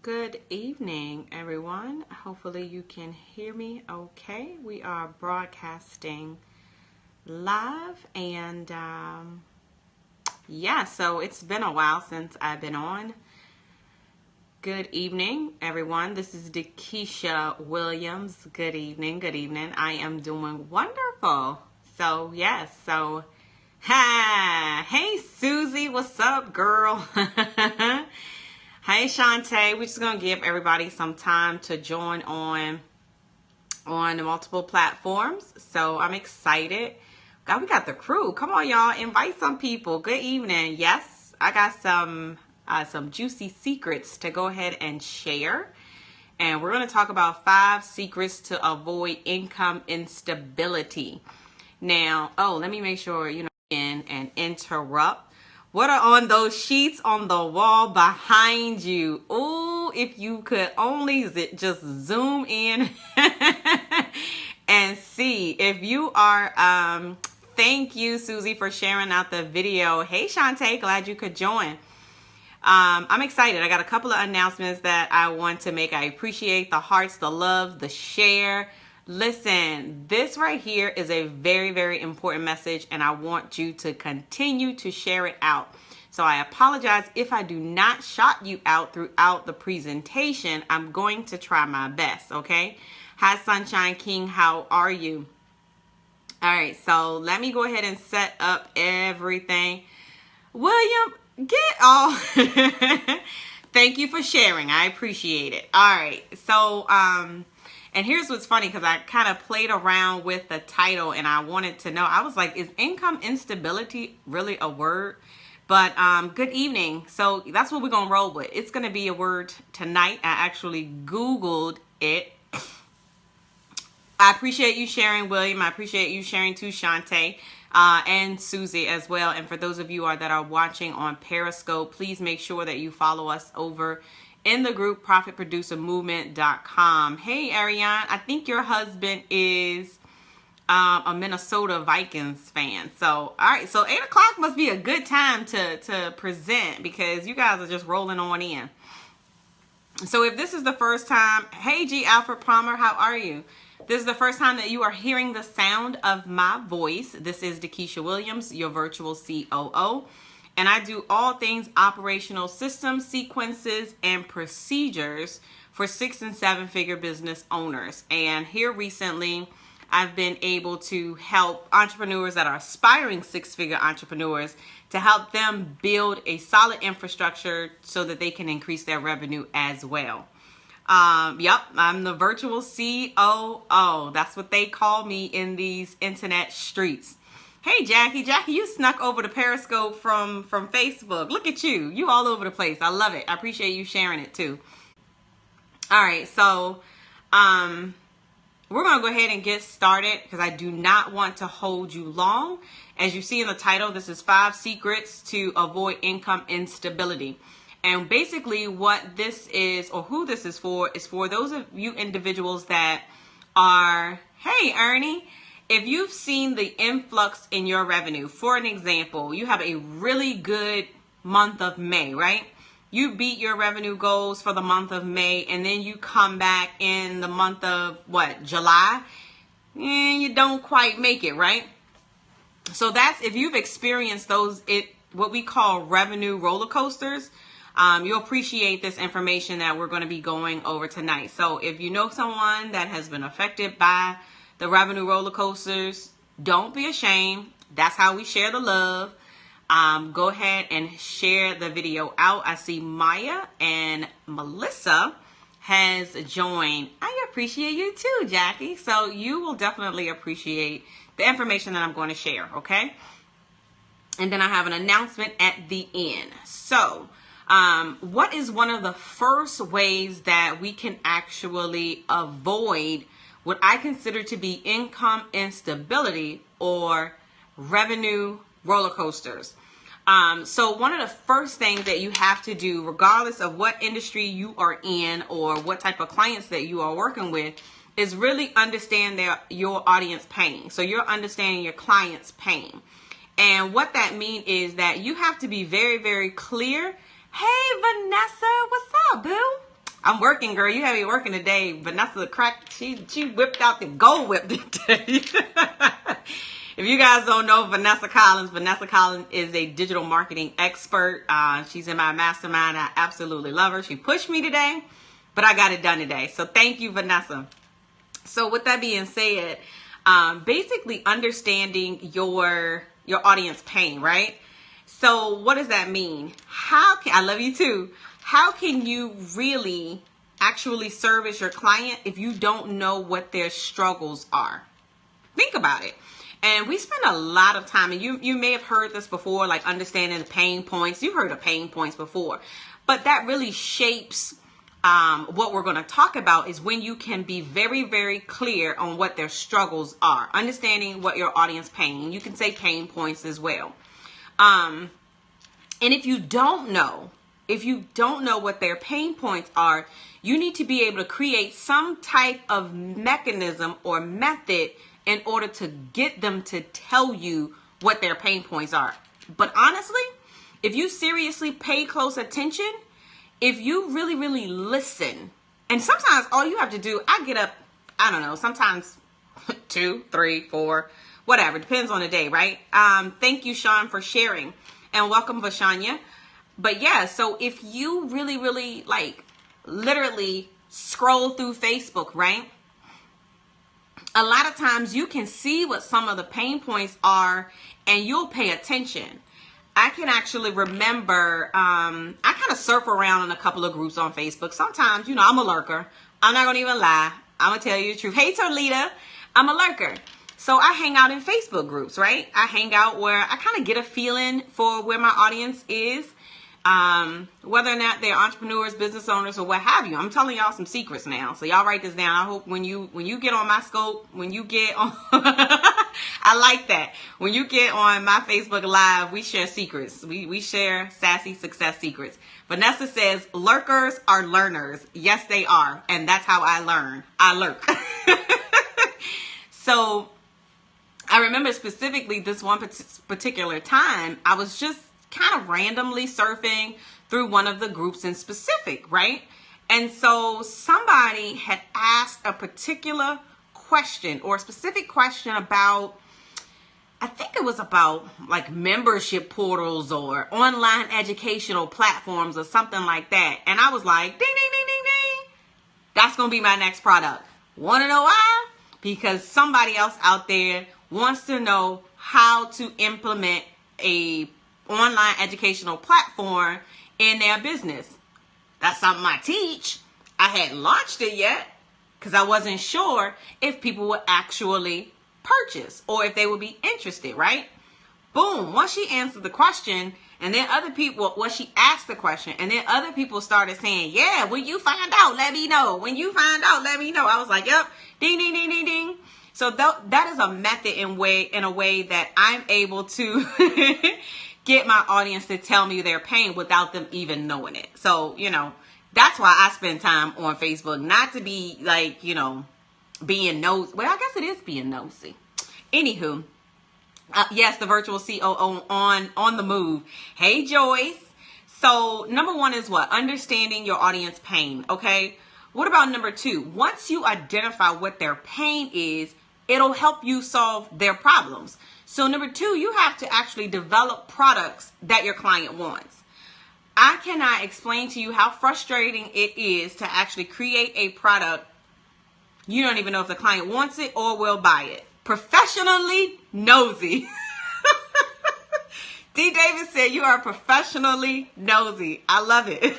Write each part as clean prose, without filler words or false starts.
Good evening, everyone. Hopefully you can hear me okay. We are broadcasting live and so it's been a while since I've been on. Good evening, everyone. This is Dakisha Williams. Good evening. I am doing wonderful. Hey Susie, what's up, girl? Hey Shantae, we're just gonna give everybody some time to join on multiple platforms. So I'm excited. God, we got the crew. Come on, y'all, invite some people. Good evening. Yes, I got some juicy secrets to go ahead and share. And we're gonna talk about 5 secrets to avoid income instability. Now, let me make sure and interrupt. What are on those sheets on the wall behind you? Oh, if you could only just zoom in and see. If you are, thank you, Susie, for sharing out the video. Hey, Shantae, glad you could join. I'm excited. I got a couple of announcements that I want to make. I appreciate the hearts, the love, the share. Listen, this right here is a very, very important message, and I want you to continue to share it out. So I apologize if I do not shout you out throughout the presentation. I'm going to try my best, okay? Hi, Sunshine King. How are you? All right, so let me go ahead and set up everything. William, get off. Thank you for sharing. I appreciate it. All right, so and here's what's funny, because I kind of played around with the title and I wanted to know. I was like, is income instability really a word? But good evening. So that's what we're going to roll with. It's going to be a word tonight. I actually Googled it. I appreciate you sharing, William. I appreciate you sharing too, Shantae, and Susie as well. And for those of you that are watching on Periscope, please make sure that you follow us over in the group profitproducermovement.com. Hey, Ariane, I think your husband is a Minnesota Vikings fan. So, all right, so 8 o'clock must be a good time to present, because you guys are just rolling on in. So if this is the first time, hey, G. Alfred Palmer, how are you? This is the first time that you are hearing the sound of my voice. This is Dakisha Williams, your virtual COO. And I do all things operational systems, sequences, and procedures for 6- and 7-figure business owners. And here recently, I've been able to help entrepreneurs that are aspiring 6-figure entrepreneurs to help them build a solid infrastructure so that they can increase their revenue as well. Yep, I'm the virtual COO. That's what they call me in these internet streets. Hey, Jackie, you snuck over to Periscope from Facebook. Look at you. You all over the place. I love it. I appreciate you sharing it too. All right, so we're going to go ahead and get started, because I do not want to hold you long. As you see in the title, this is 5 secrets to avoid income instability. And basically what this is, or who this is for those of you individuals that are, hey, Ernie, if you've seen the influx in your revenue. For an example, you have a really good month of May, right? You beat your revenue goals for the month of May, and then you come back in the month of July, and you don't quite make it, right? So that's, if you've experienced those, what we call revenue roller coasters, you'll appreciate this information that we're going to be going over tonight. So if you know someone that has been affected by the revenue roller coasters, don't be ashamed. That's how we share the love. Go ahead and share the video out. I see Maya and Melissa has joined. I appreciate you too, Jackie. So you will definitely appreciate the information that I'm going to share, okay? And then I have an announcement at the end. So what is one of the first ways that we can actually avoid what I consider to be income instability or revenue roller coasters? So one of the first things that you have to do, regardless of what industry you are in or what type of clients that you are working with, is really understand your audience pain. So you're understanding your client's pain. And what that means is that you have to be very, very clear. Hey, Vanessa, what's up, boo? I'm working, girl. You have me working today. Vanessa she whipped out the gold whip today. If you guys don't know Vanessa Collins is a digital marketing expert. She's in my mastermind. I absolutely love her. She pushed me today, but I got it done today. So thank you, Vanessa. So with that being said, basically understanding your audience pain, right? So what does that mean? I love you too. How can you really actually service your client if you don't know what their struggles are? Think about it. And we spend a lot of time, and you may have heard this before, like understanding the pain points. You've heard of pain points before, but that really shapes what we're going to talk about is when you can be very, very clear on what their struggles are, understanding what your audience pain. You can say pain points as well. And if you don't know what their pain points are, you need to be able to create some type of mechanism or method in order to get them to tell you what their pain points are. But honestly, if you seriously pay close attention, if you really, really listen, and sometimes all you have to do, I get up, I don't know, sometimes 2, 3, 4, whatever, depends on the day, right? Thank you, Sean, for sharing, and welcome, Vashanya. But yeah, so if you really, really literally scroll through Facebook, right? A lot of times you can see what some of the pain points are and you'll pay attention. I can actually remember, I kind of surf around in a couple of groups on Facebook. Sometimes, I'm a lurker. I'm not going to even lie. I'm going to tell you the truth. Hey, Torlita, I'm a lurker. So I hang out in Facebook groups, right? I hang out where I kind of get a feeling for where my audience is. Whether or not they're entrepreneurs, business owners, or what have you. I'm telling y'all some secrets now. So y'all write this down. I hope when you get on my scope, when you get on, I like that. When you get on my Facebook Live, we share secrets. We share sassy success secrets. Vanessa says, lurkers are learners. Yes, they are. And that's how I learn. I lurk. So I remember specifically this one particular time, I was just kind of randomly surfing through one of the groups in specific, right? And so somebody had asked a particular question or a specific question about, I think it was about like membership portals or online educational platforms or something like that. And I was like, ding, ding, ding, ding, ding. That's going to be my next product. Want to know why? Because somebody else out there wants to know how to implement a online educational platform in their business. That's something I teach. I hadn't launched it yet because I wasn't sure if people would actually purchase or if they would be interested, right? Boom. Once she answered the question, and then other people, she asked the question, and then other people started saying, yeah, when you find out, let me know. When you find out, let me know. I was like, yep, ding, ding, ding, ding, ding. So that is a method in a way that I'm able to get my audience to tell me their pain without them even knowing it. So, that's why I spend time on Facebook, not to be being nosy. Well, I guess it is being nosy. Anywho, yes, the virtual COO on the move. Hey, Joyce. So number 1 is what? Understanding your audience pain. Okay. What about number 2? Once you identify what their pain is, it'll help you solve their problems. So number 2, you have to actually develop products that your client wants. I cannot explain to you how frustrating it is to actually create a product. You don't even know if the client wants it or will buy it. Professionally nosy. D. Davis said, you are professionally nosy. I love it.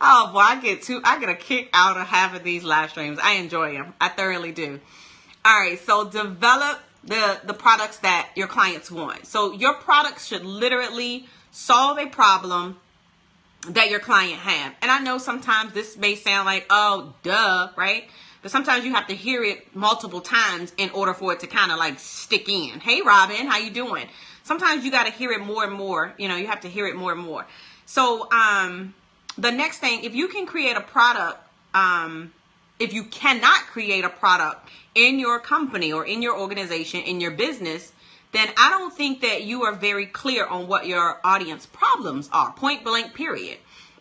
Oh boy, I get a kick out of having these live streams. I enjoy them. I thoroughly do. All right, so develop the products that your clients want. So your products should literally solve a problem that your client have. And I know sometimes this may sound like, oh, duh, right? But sometimes you have to hear it multiple times in order for it to kind of stick in. Hey, Robin, how you doing? Sometimes you got to hear it more and more. You have to hear it more and more. So, the next thing, if you can create a product, if you cannot create a product in your company or in your organization, in your business, then I don't think that you are very clear on what your audience problems are, point blank, period.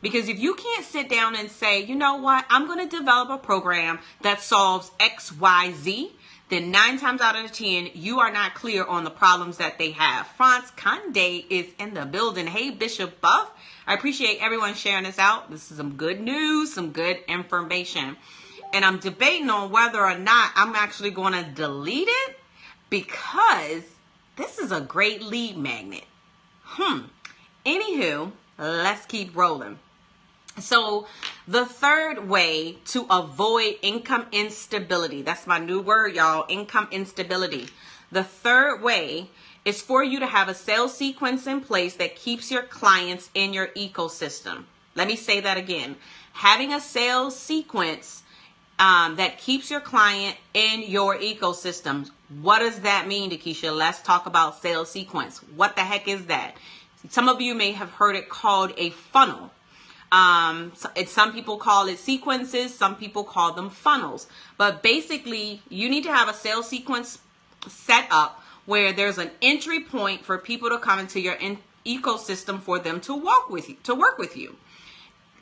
Because if you can't sit down and say, you know what, I'm going to develop a program that solves X, Y, Z, then 9 times out of 10, you are not clear on the problems that they have. France Conde is in the building. Hey, Bishop Buff. I appreciate everyone sharing this out. This is some good news, some good information. And I'm debating on whether or not I'm actually going to delete it because this is a great lead magnet. Anywho, let's keep rolling. So the third way to avoid income instability, that's my new word, y'all, income instability. The third way is for you to have a sales sequence in place that keeps your clients in your ecosystem. Let me say that again. Having a sales sequence that keeps your client in your ecosystem. What does that mean, Dakisha? Let's talk about sales sequence. What the heck is that? Some of you may have heard it called a funnel. Some people call it sequences. Some people call them funnels. But basically, you need to have a sales sequence set up where there's an entry point for people to come into your ecosystem for them to work with you.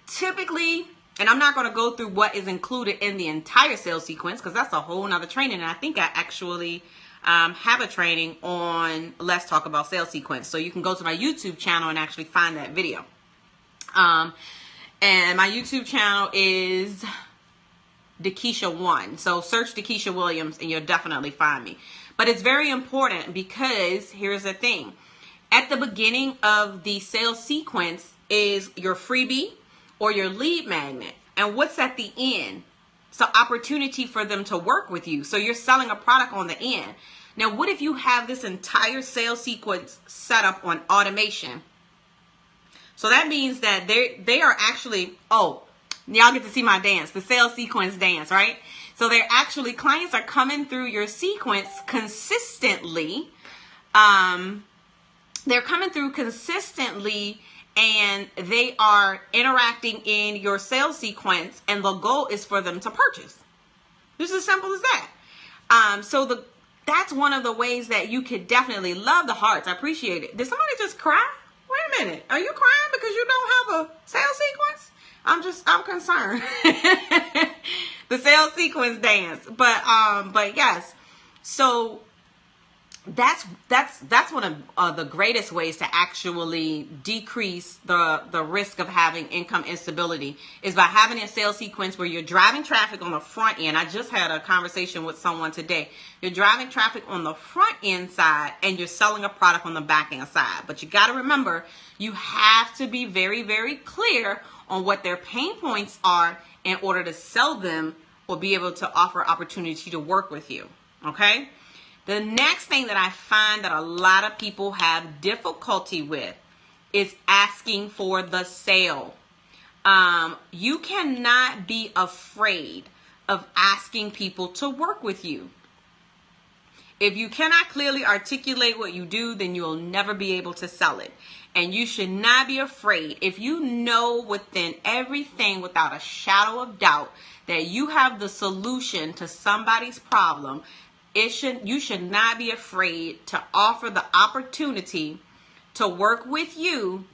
Typically, and I'm not going to go through what is included in the entire sales sequence because that's a whole nother training. And I think I actually have a training on Let's Talk About Sales Sequence. So you can go to my YouTube channel and actually find that video. And my YouTube channel is Dakisha1. So search Dakisha Williams and you'll definitely find me. But it's very important because here's the thing. At the beginning of the sales sequence is your freebie or your lead magnet. And what's at the end? It's an opportunity for them to work with you. So you're selling a product on the end. Now, what if you have this entire sales sequence set up on automation? So that means that they are actually, y'all get to see my dance, the sales sequence dance, right? So they're actually, clients are coming through your sequence consistently. They're coming through consistently and they are interacting in your sales sequence, and the goal is for them to purchase. It's as simple as that. That's one of the ways that you could definitely love the hearts. I appreciate it. Did somebody just cry? Wait a minute. Are you crying because you don't have a sales sequence? I'm concerned. The sales sequence dance. But yes. So that's one of the greatest ways to actually decrease the risk of having income instability is by having a sales sequence where you're driving traffic on the front end. I just had a conversation with someone today. You're driving traffic on the front end side and you're selling a product on the back end side. But you got to remember, you have to be very, very clear on what their pain points are in order to sell them or be able to offer opportunity to work with you. Okay? The next thing that I find that a lot of people have difficulty with is asking for the sale. You cannot be afraid of asking people to work with you. If you cannot clearly articulate what you do, then you'll never be able to sell it. And you should not be afraid. If you know within everything, without a shadow of doubt, that you have the solution to somebody's problem, you should not be afraid to offer the opportunity to work with you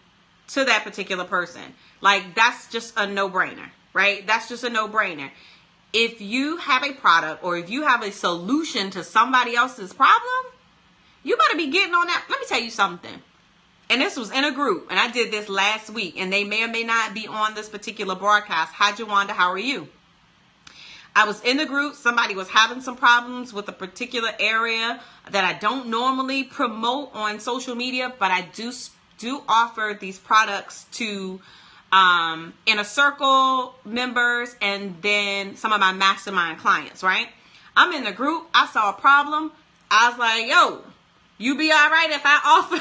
to that particular person. Like, that's just a no-brainer, right? That's just a no-brainer. If you have a product or if you have a solution to somebody else's problem, you better be getting on that. Let me tell you something. And this was in a group, and I did this last week, and they may or may not be on this particular broadcast. Hi, Jawanda, how are you? I was in the group. Somebody was having some problems with a particular area that I don't normally promote on social media, but I do offer these products to Inner Circle members and then some of my mastermind clients, right? I'm in the group. I saw a problem. I was like, yo, you be all right if I offer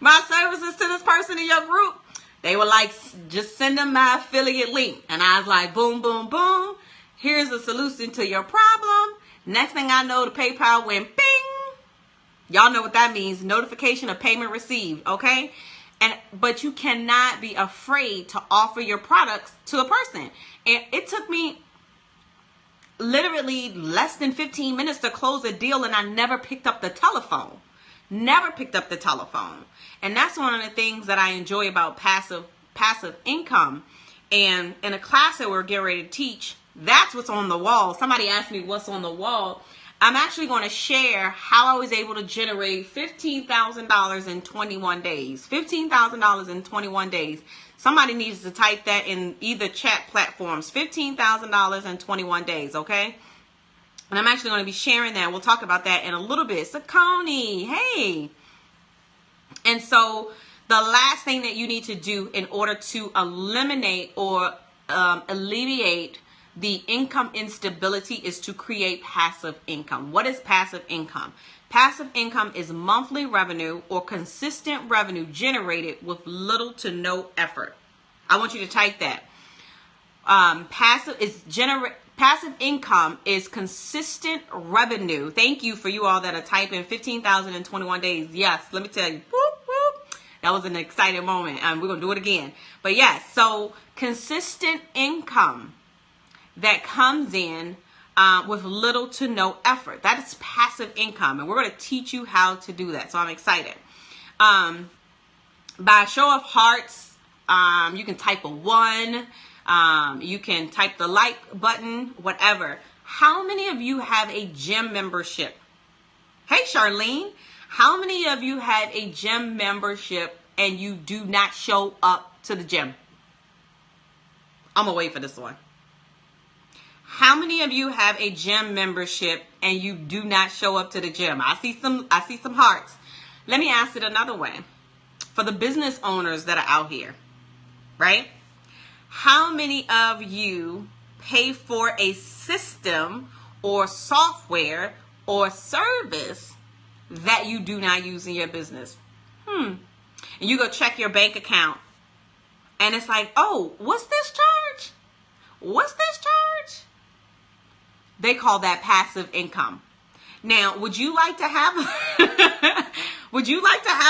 my services to this person in your group? They were like, just send them my affiliate link. And I was like, boom, boom, boom. Here's the solution to your problem. Next thing I know, the PayPal went bing. Y'all know what that means. Notification of payment received. Okay. But you cannot be afraid to offer your products to a person. And it took me literally less than 15 minutes to close a deal, and I never picked up the telephone. Never picked up the telephone. And that's one of the things that I enjoy about passive passive income. And in a class that we're getting ready to teach, that's what's on the wall. Somebody asked me what's on the wall. I'm actually going to share how I was able to generate $15,000 in 21 days. $15,000 in 21 days. Somebody needs to type that in either chat platforms. $15,000 in 21 days, okay? And I'm actually going to be sharing that. We'll talk about that in a little bit. Sakoni, hey. And so the last thing that you need to do in order to eliminate or alleviate the income instability is to create passive income. What is passive income? Passive income is monthly revenue or consistent revenue generated with little to no effort. I want you to type that. Passive income is consistent revenue. Thank you for you all that are typing 15,000 in 21 days. Yes, let me tell you. Whoop, whoop. That was an exciting moment. We're going to do it again. But yes, so consistent income that comes in with little to no effort. That is passive income. And we're going to teach you how to do that. So I'm excited. By a show of hearts, you can type a 1. You can type the like button, whatever. How many of you have a gym membership? Hey, Charlene. How many of you have a gym membership and you do not show up to the gym? I'm going to wait for this one. How many of you have a gym membership and you do not show up to the gym? I see some hearts. Let me ask it another way. For the business owners that are out here, right? How many of you pay for a system or software or service that you do not use in your business? And you go check your bank account and it's like, oh, what's this charge? What's this charge? They call that passive income. Now, would you like to have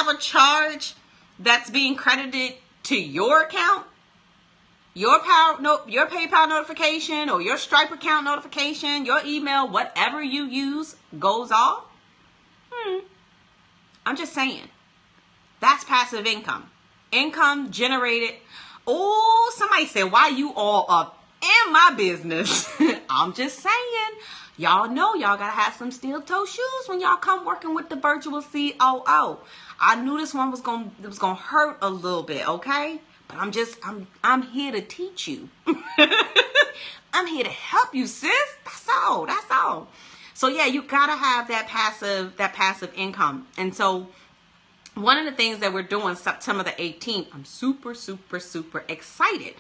a charge that's being credited to your account? Your PayPal notification or your Stripe account notification, your email, whatever you use goes off? I'm just saying. That's passive income. Income generated. Oh, somebody said, why you all up in my business? I'm just saying. Y'all know y'all got to have some steel toe shoes when y'all come working with the virtual COO. I knew this one was going to hurt a little bit, okay? But I'm here to teach you. I'm here to help you, sis. That's all. So yeah, you gotta have that passive income. And so one of the things that we're doing September the 18th, I'm super, super, super excited.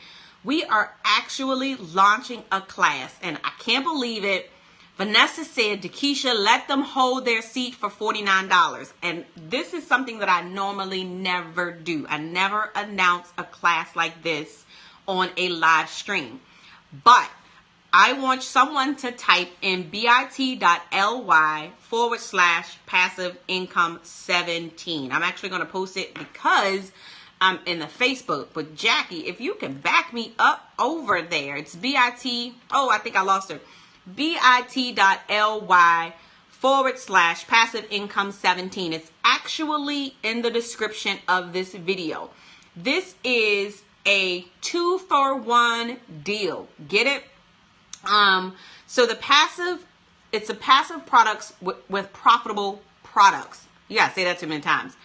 We are actually launching a class, and I can't believe it. Vanessa said, Dakisha, let them hold their seat for $49. And this is something that I normally never do. I never announce a class like this on a live stream. But I want someone to type in bit.ly/passive income 17. I'm actually going to post it because I'm in the Facebook. But Jackie, if you can back me up over there, it's bit. Oh, I think I lost her. bit.ly/passive income 17. It's actually in the description of this video. This is a 2-for-1 deal. Get it? So it's a passive products with profitable products. You gotta say that too many times.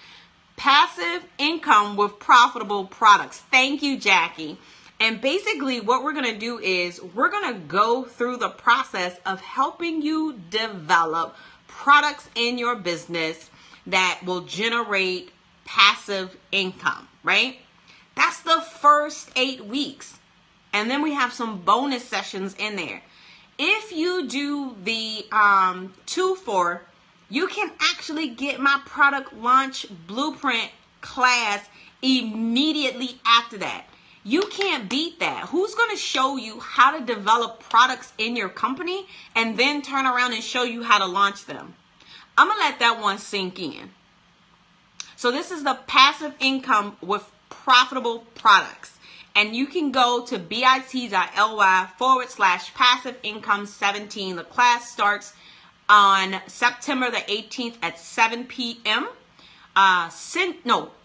Passive income with profitable products. Thank you, Jackie. And basically what we're going to do is we're going to go through the process of helping you develop products in your business that will generate passive income, right? That's the first 8 weeks. And then we have some bonus sessions in there. If you do the 2-for, you can actually get my product launch blueprint class immediately after that. You can't beat that. Who's going to show you how to develop products in your company and then turn around and show you how to launch them? I'm going to let that one sink in. So this is the passive income with profitable products. And you can go to bit.ly/passive income 17. The class starts on September the 18th at 7 p.m.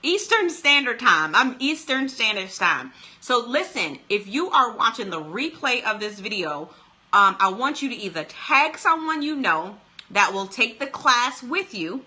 Eastern Standard Time. I'm Eastern Standard Time. So listen, if you are watching the replay of this video, I want you to either tag someone you know that will take the class with you,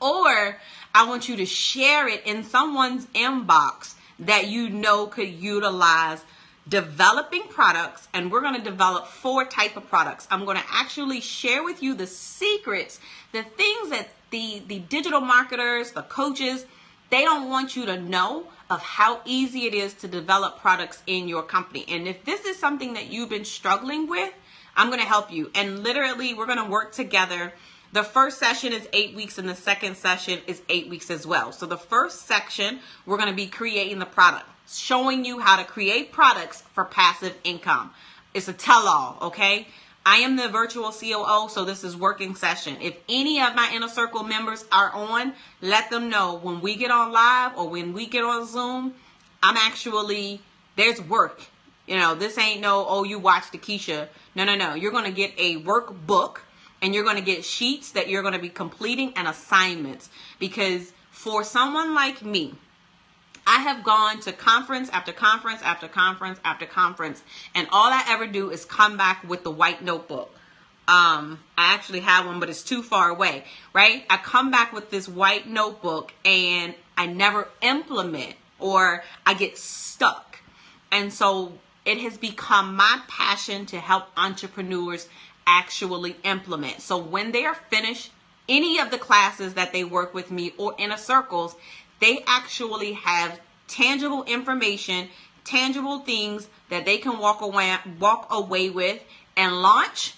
or I want you to share it in someone's inbox that you know could utilize developing products. And we're going to develop 4 types of products. I'm going to actually share with you the secrets, the things that the digital marketers, the coaches, they don't want you to know of how easy it is to develop products in your company. And if this is something that you've been struggling with, I'm going to help you. And literally, we're going to work together. The first session is 8 weeks and the second session is 8 weeks as well. So the first section, we're going to be creating the product, showing you how to create products for passive income. It's a tell-all, okay? I am the virtual COO, so this is working session. If any of my inner circle members are on, let them know when we get on live or when we get on Zoom, there's work. You know, this ain't no, oh, you watched Keisha. No. You're going to get a workbook, and you're going to get sheets that you're going to be completing and assignments. Because for someone like me, I have gone to conference after conference after conference after conference, and all I ever do is come back with the white notebook. I actually have one, but it's too far away, right? I come back with this white notebook, and I never implement, or I get stuck. And so it has become my passion to help entrepreneurs actually implement. So when they are finished any of the classes that they work with me or inner circles, they actually have tangible information, tangible things that they can walk away with and launch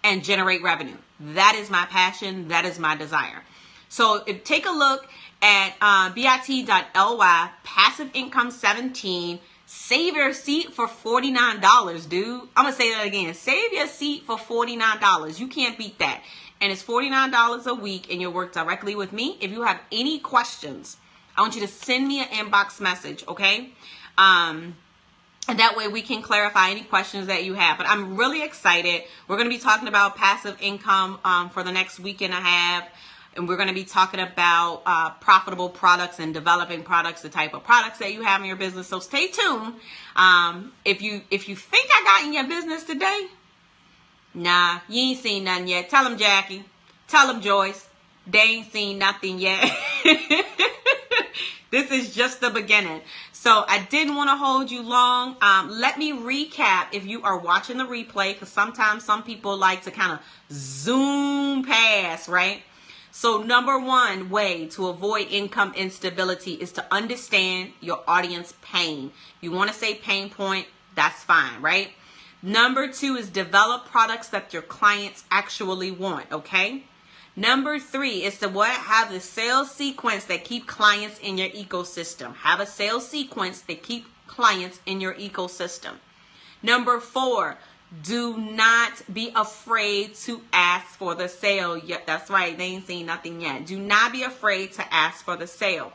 and generate revenue. That is my passion. That is my desire. So take a look at bit.ly, passive income 17. Save your seat for $49, dude. I'm going to say that again. Save your seat for $49. You can't beat that. And it's $49 a week, and you'll work directly with me. If you have any questions, I want you to send me an inbox message, okay? And that way we can clarify any questions that you have. But I'm really excited. We're going to be talking about passive income for the next week and a half. And we're going to be talking about profitable products and developing products, the type of products that you have in your business. So stay tuned. If you think I got in your business today, nah, you ain't seen nothing yet. Tell them, Jackie. Tell them, Joyce. They ain't seen nothing yet. This is just the beginning. So I didn't want to hold you long. Let me recap if you are watching the replay, because sometimes some people like to kind of zoom past, right? So number 1 way to avoid income instability is to understand your audience pain. You want to say pain point, that's fine, right? Number 2 is develop products that your clients actually want, okay? Number 3 is to have the sales sequence that keep clients in your ecosystem. Have a sales sequence that keep clients in your ecosystem. Number 4, do not be afraid to ask for the sale. Yeah, that's right. They ain't seen nothing yet. Do not be afraid to ask for the sale.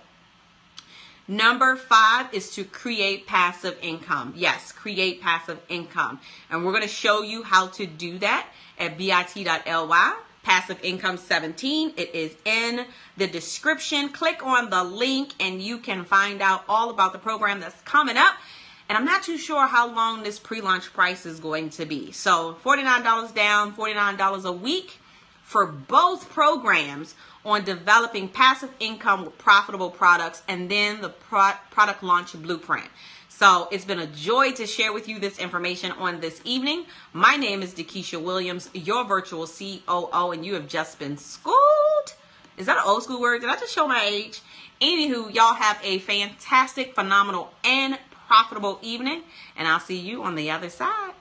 Number 5 is to create passive income. Yes, create passive income. And we're going to show you how to do that at bit.ly. Passive income 17. It is in the description. Click on the link and you can find out all about the program that's coming up. And I'm not too sure how long this pre-launch price is going to be. So $49 down, $49 a week for both programs on developing passive income with profitable products, and then the product launch blueprint. So it's been a joy to share with you this information on this evening. My name is Keisha Williams, your virtual COO, and you have just been schooled. Is that an old school word? Did I just show my age? Anywho, y'all have a fantastic, phenomenal, and profitable evening, and I'll see you on the other side.